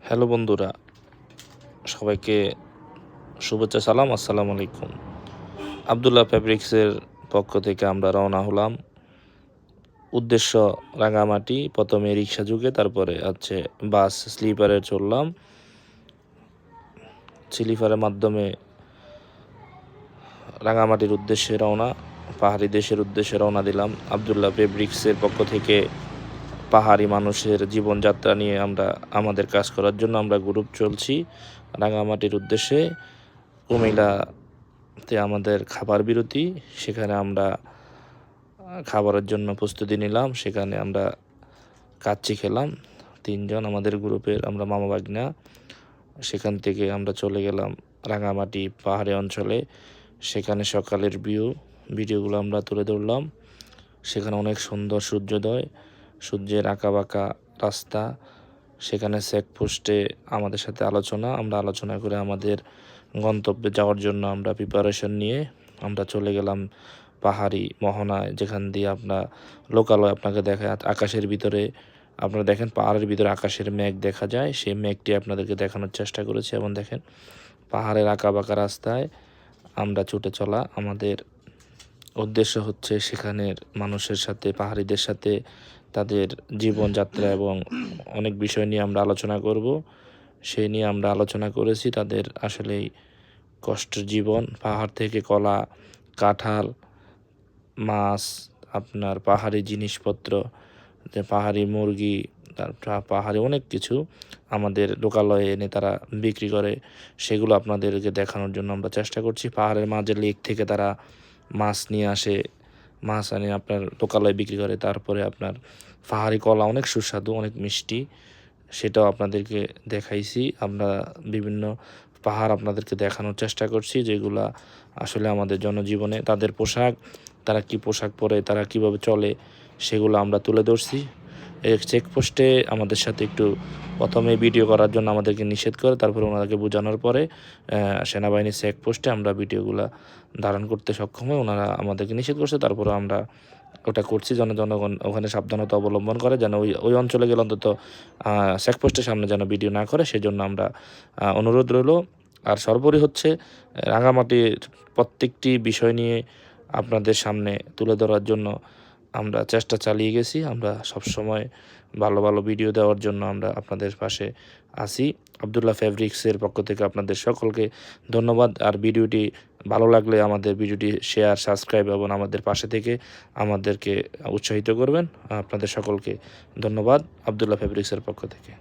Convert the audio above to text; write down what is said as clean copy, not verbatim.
Hello বন্ধুরা, সবাইকে শুভেচ্ছা, সালাম, আসসালামু আলাইকুম। আবদুল্লাহ ফেব্রিক্সের পক্ষ থেকে আমরা রওনা হলাম। উদ্দেশ্য রাঙামাটি। প্রথমে রিক্সা যুগে, তারপরে বাস স্লিপারে চললাম। স্লিপারের মাধ্যমে রাঙামাটির উদ্দেশ্যে রওনা, পাহাড়ি দেশের উদ্দেশ্যে রওনা দিলাম। আবদুল্লাহ ফেব্রিক্সের পক্ষ থেকে পাহাড়ি মানুষের জীবনযাত্রা নিয়ে আমাদের কাজ করার জন্য আমরা গ্রুপ চলছি রাঙামাটির উদ্দেশ্যে। কুমিল্লাতে আমাদের খাবার বিরতি, সেখানে আমরা খাবারের জন্য প্রস্তুতি নিলাম। সেখানে আমরা কাচ্চি খেলাম তিনজন আমাদের গ্রুপের, আমরা মামা ভাগ্না। সেখান থেকে আমরা চলে গেলাম রাঙামাটি পাহাড়ি অঞ্চলে। সেখানে সকালের ভিডিওগুলো আমরা তুলে ধরলাম। সেখানে অনেক সুন্দর সূর্যোদয়, সূর্যের আঁকাবাঁকা রাস্তা। সেখানে চেকপোস্টে আমাদের সাথে আমরা আলোচনা করে আমাদের গন্তব্যে যাওয়ার জন্য আমরা প্রিপারেশন নিয়ে আমরা চলে গেলাম পাহাড়ি মোহনায়, যেখান দিয়ে লোকালয় আপনাকে দেখায়। আকাশের ভিতরে আপনারা দেখেন, পাহাড়ের ভিতরে আকাশের মেঘ দেখা যায়। সেই মেঘটি আপনাদেরকে দেখানোর চেষ্টা করেছি। এবং দেখেন পাহাড়ের আঁকাবাঁকা রাস্তায় আমরা ছুটে চলা। আমাদের উদ্দেশ্য হচ্ছে সেখানের মানুষের সাথে, পাহাড়িদের সাথে তাদের জীবনযাত্রা এবং অনেক বিষয় নিয়ে আমরা আলোচনা করব। সেই নিয়ে আমরা আলোচনা করেছি। তাদের আসলেই কষ্টের জীবন, পাহাড় থেকে কলা, কাঁঠাল, মাছ, পাহাড়ি জিনিসপত্র, পাহাড়ি মুরগি, তারপর পাহাড়ি অনেক কিছু আমাদের লোকালয়ে এনে তারা বিক্রি করে। সেগুলো আপনাদেরকে দেখানোর জন্য আমরা চেষ্টা করছি। পাহাড়ের মাঝে লেক থেকে তারা মাছ নিয়ে আসে, মাছ আনে আপনার লোকালয়ে বিক্রি করে। তারপরে পাহাড়ি কলা অনেক সুস্বাদু, অনেক মিষ্টি, সেটাও আপনাদেরকে দেখাইছি। আমরা বিভিন্ন পাহাড় আপনাদেরকে দেখানোর চেষ্টা করছি, যেগুলা আসলে আমাদের জনজীবনে তাদের পোশাক, তারা কি পোশাক পরে, তারা কিভাবে চলে, সেগুলো আমরা তুলে ধরছি। চেকপোস্টে আমাদের সাথে একটু প্রথমে ভিডিও করার জন্য আমাদেরকে নিষেধ করে, তারপরে ওনাদেরকে বোঝানোর পরে সেনাবাহিনীর চেকপোস্টে আমরা ভিডিওগুলো ধারণ করতে সক্ষম হই। ওনারা আমাদেরকে নিষেধ করছে, তারপরে আমরা ওটা করছি যেন জনগণ ওখানে সাবধানতা অবলম্বন করে, যেন ওই অঞ্চলে গেলে অন্তত চেকপোস্টের সামনে যেন ভিডিও না করে, সেজন্য আমরা অনুরোধ রইল। আর সর্বোপরি রাঙামাটির প্রত্যেকটি বিষয় নিয়ে আপনাদের সামনে তুলে ধরার জন্য আমরা চেষ্টা চালিয়ে গেছি। আমরা সবসময় ভালো ভালো ভিডিও দেওয়ার জন্য আমরা আপনাদের পাশে আছি। আবদুল্লাহ ফেব্রিক্সের পক্ষ থেকে আপনাদের সকলকে ধন্যবাদ। আর ভিডিওটি ভালো লাগলে আমাদের ভিডিওটি শেয়ার, সাবস্ক্রাইব এবং আমাদের পাশে থেকে আমাদেরকে উৎসাহিত করবেন। আপনাদের সকলকে ধন্যবাদ আবদুল্লাহ ফেব্রিক্সের পক্ষ থেকে।